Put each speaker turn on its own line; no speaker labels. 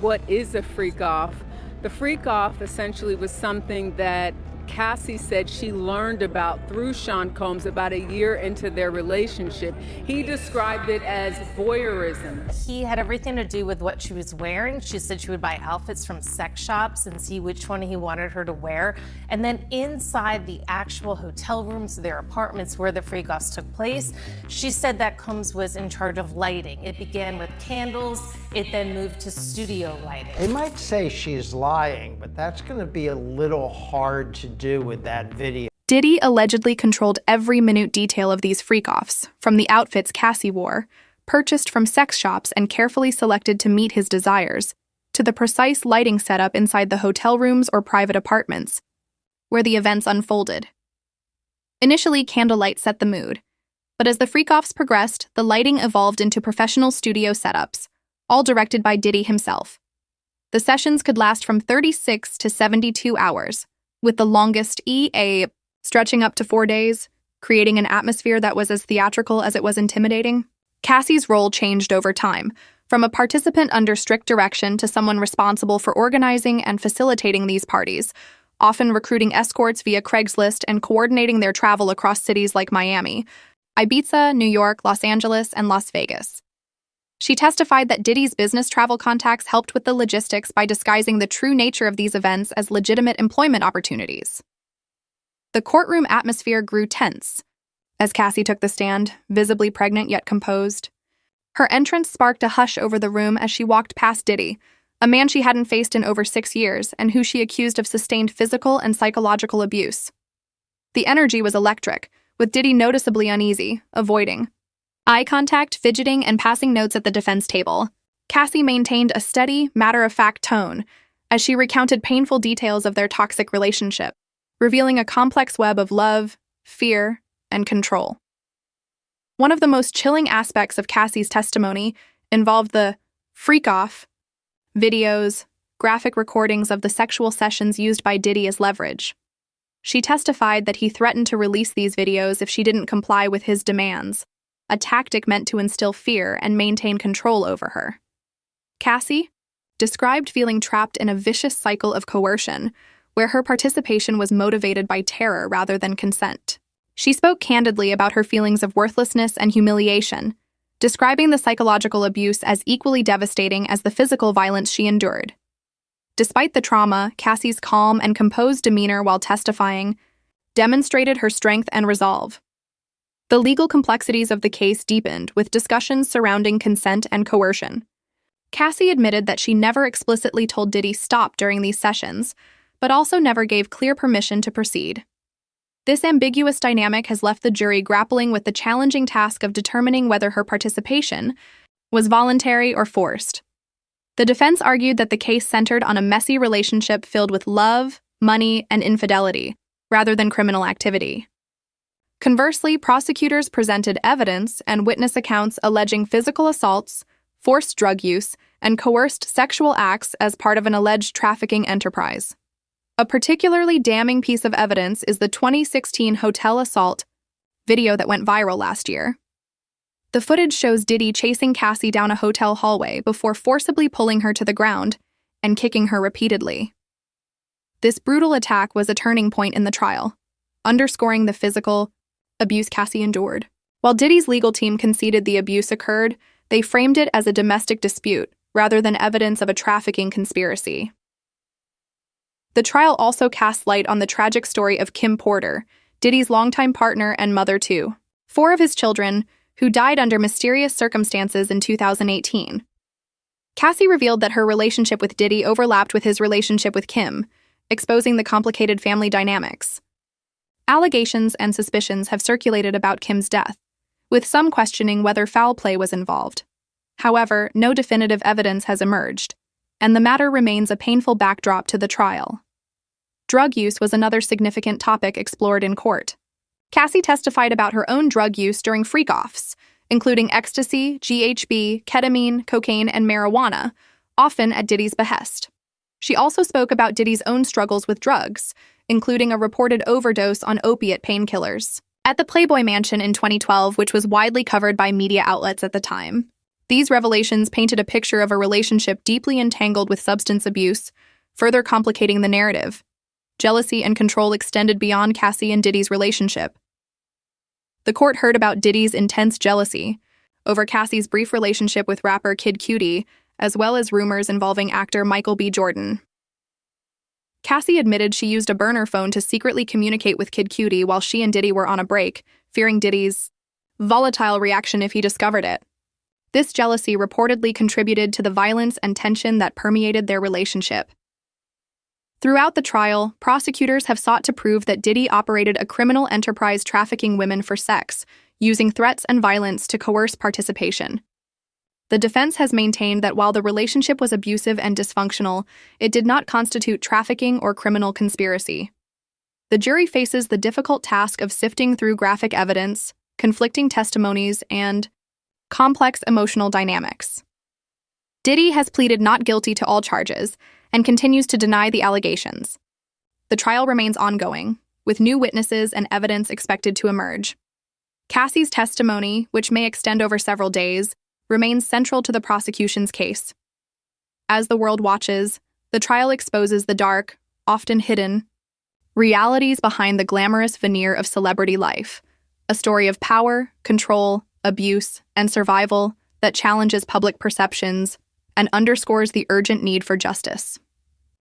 what is a freak off. The freak off essentially was something that Cassie said she learned about through Sean Combs about a year into their relationship. He described it as voyeurism.
He had everything to do with what she was wearing. She said she would buy outfits from sex shops and see which one he wanted her to wear. And then inside the actual hotel rooms, their apartments where the freak-offs took place, she said that Combs was in charge of lighting. It began with candles. It then moved to studio lighting.
They might say she's lying, but that's going to be a little hard to do with that video.
Diddy allegedly controlled every minute detail of these freak-offs, from the outfits Cassie wore, purchased from sex shops and carefully selected to meet his desires, to the precise lighting setup inside the hotel rooms or private apartments, where the events unfolded. Initially, candlelight set the mood, but as the freak-offs progressed, the lighting evolved into professional studio setups, all directed by Diddy himself. The sessions could last from 36 to 72 hours, with the longest EA stretching up to 4 days, creating an atmosphere that was as theatrical as it was intimidating. Cassie's role changed over time, from a participant under strict direction to someone responsible for organizing and facilitating these parties, often recruiting escorts via Craigslist and coordinating their travel across cities like Miami, Ibiza, New York, Los Angeles, and Las Vegas. She testified that Diddy's business travel contacts helped with the logistics by disguising the true nature of these events as legitimate employment opportunities. The courtroom atmosphere grew tense as Cassie took the stand, visibly pregnant yet composed. Her entrance sparked a hush over the room as she walked past Diddy, a man she hadn't faced in over 6 years and who she accused of sustained physical and psychological abuse. The energy was electric, with Diddy noticeably uneasy, avoiding eye contact, fidgeting, and passing notes at the defense table. Cassie maintained a steady, matter-of-fact tone as she recounted painful details of their toxic relationship, revealing a complex web of love, fear, and control. One of the most chilling aspects of Cassie's testimony involved the freak-off videos, graphic recordings of the sexual sessions used by Diddy as leverage. She testified that he threatened to release these videos if she didn't comply with his demands, a tactic meant to instill fear and maintain control over her. Cassie described feeling trapped in a vicious cycle of coercion, where her participation was motivated by terror rather than consent. She spoke candidly about her feelings of worthlessness and humiliation, describing the psychological abuse as equally devastating as the physical violence she endured. Despite the trauma, Cassie's calm and composed demeanor while testifying demonstrated her strength and resolve. The legal complexities of the case deepened with discussions surrounding consent and coercion. Cassie admitted that she never explicitly told Diddy stop during these sessions, but also never gave clear permission to proceed. This ambiguous dynamic has left the jury grappling with the challenging task of determining whether her participation was voluntary or forced. The defense argued that the case centered on a messy relationship filled with love, money, and infidelity, rather than criminal activity. Conversely, prosecutors presented evidence and witness accounts alleging physical assaults, forced drug use, and coerced sexual acts as part of an alleged trafficking enterprise. A particularly damning piece of evidence is the 2016 hotel assault video that went viral last year. The footage shows Diddy chasing Cassie down a hotel hallway before forcibly pulling her to the ground and kicking her repeatedly. This brutal attack was a turning point in the trial, underscoring the physical abuse Cassie endured. While Diddy's legal team conceded the abuse occurred, they framed it as a domestic dispute rather than evidence of a trafficking conspiracy. The trial also cast light on the tragic story of Kim Porter, Diddy's longtime partner and mother to 4 of his children, who died under mysterious circumstances in 2018. Cassie revealed that her relationship with Diddy overlapped with his relationship with Kim, exposing the complicated family dynamics. Allegations and suspicions have circulated about Kim's death, with some questioning whether foul play was involved. However, no definitive evidence has emerged, and the matter remains a painful backdrop to the trial. Drug use was another significant topic explored in court. Cassie testified about her own drug use during freak-offs, including ecstasy, GHB, ketamine, cocaine, and marijuana, often at Diddy's behest. She also spoke about Diddy's own struggles with drugs, including a reported overdose on opiate painkillers. At the Playboy Mansion in 2012, which was widely covered by media outlets at the time, These revelations painted a picture of a relationship deeply entangled with substance abuse, further complicating the narrative. Jealousy and control extended beyond Cassie and Diddy's relationship. The court heard about Diddy's intense jealousy over Cassie's brief relationship with rapper Kid Cudi, as well as rumors involving actor Michael B. Jordan. Cassie admitted she used a burner phone to secretly communicate with Kid Cudi while she and Diddy were on a break, fearing Diddy's volatile reaction if he discovered it. This jealousy reportedly contributed to the violence and tension that permeated their relationship. Throughout the trial, prosecutors have sought to prove that Diddy operated a criminal enterprise trafficking women for sex, using threats and violence to coerce participation. The defense has maintained that while the relationship was abusive and dysfunctional, it did not constitute trafficking or criminal conspiracy. The jury faces the difficult task of sifting through graphic evidence, conflicting testimonies, and complex emotional dynamics. Diddy has pleaded not guilty to all charges and continues to deny the allegations. The trial remains ongoing, with new witnesses and evidence expected to emerge. Cassie's testimony, which may extend over several days, remains central to the prosecution's case. As the world watches, the trial exposes the dark, often hidden, realities behind the glamorous veneer of celebrity life, a story of power, control, abuse, and survival that challenges public perceptions and underscores the urgent need for justice.